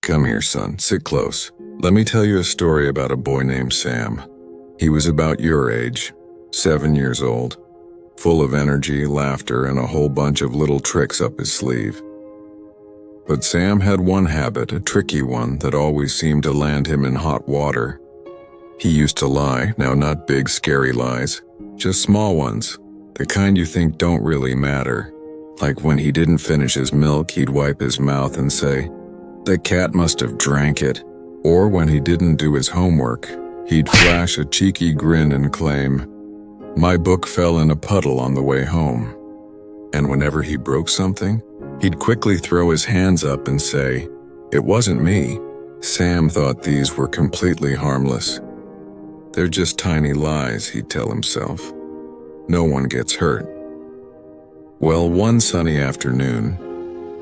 Come here, son. Sit close. Let me tell you a story about a boy named Sam. He was about your age, 7 years old, full of energy, laughter, and a whole bunch of little tricks up his sleeve. But Sam had one habit, a tricky one, that always seemed to land him in hot water. He used to lie, now not big, scary lies, just small ones, the kind you think don't really matter. Like when he didn't finish his milk, he'd wipe his mouth and say, "The cat must have drank it." Or when he didn't do his homework, he'd flash a cheeky grin and claim, "My book fell in a puddle on the way home." And whenever he broke something, he'd quickly throw his hands up and say, "It wasn't me." Sam thought these were completely harmless. They're just tiny lies, he'd tell himself. No one gets hurt. Well, one sunny afternoon,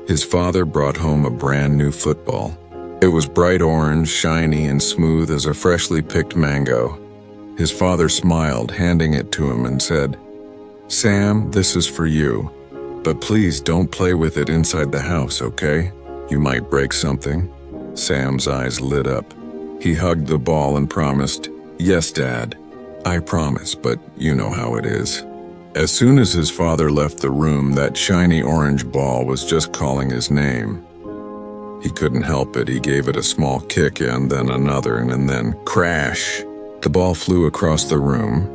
his father brought home a brand new football. It was bright orange, shiny, and smooth as a freshly picked mango. His father smiled, handing it to him, and said, "Sam, this is for you. But please don't play with it inside the house, okay? You might break something." Sam's eyes lit up. He hugged the ball and promised, "Yes, Dad, I promise, but you know how it is." As soon as his father left the room, that shiny orange ball was just calling his name. He couldn't help it. He gave it a small kick and then another, and then crash! The ball flew across the room,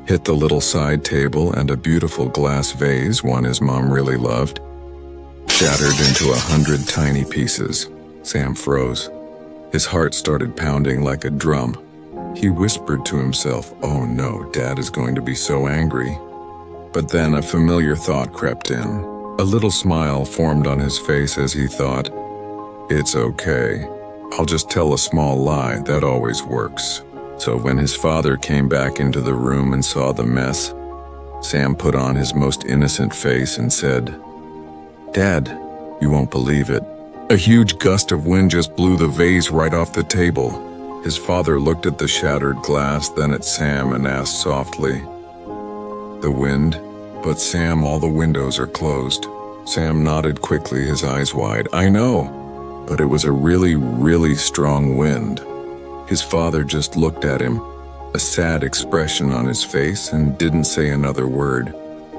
hit the little side table and a beautiful glass vase, one his mom really loved, shattered into 100 tiny pieces. Sam froze. His heart started pounding like a drum. He whispered to himself, "Oh no, Dad is going to be so angry." But then a familiar thought crept in. A little smile formed on his face as he thought, "It's okay. I'll just tell a small lie, that always works." So when his father came back into the room and saw the mess, Sam put on his most innocent face and said, "Dad, you won't believe it. A huge gust of wind just blew the vase right off the table." His father looked at the shattered glass, then at Sam and asked softly, "The wind? But Sam, all the windows are closed." Sam nodded quickly, his eyes wide. "I know, but it was a really, really strong wind." His father just looked at him, a sad expression on his face, and didn't say another word.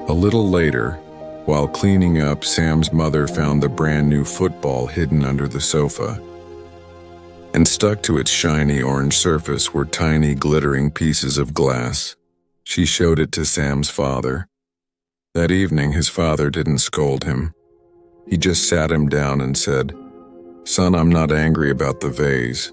A little later, while cleaning up, Sam's mother found the brand new football hidden under the sofa. And stuck to its shiny orange surface were tiny glittering pieces of glass. She showed it to Sam's father. That evening, his father didn't scold him. He just sat him down and said, "Son, I'm not angry about the vase.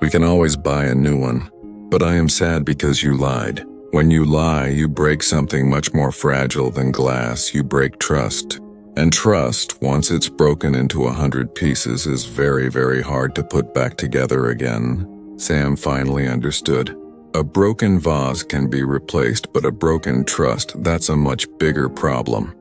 We can always buy a new one. But I am sad because you lied. When you lie, you break something much more fragile than glass. You break trust. And trust, once it's broken into 100 pieces, is very, very hard to put back together again." Sam finally understood. A broken vase can be replaced, but a broken trust, that's a much bigger problem.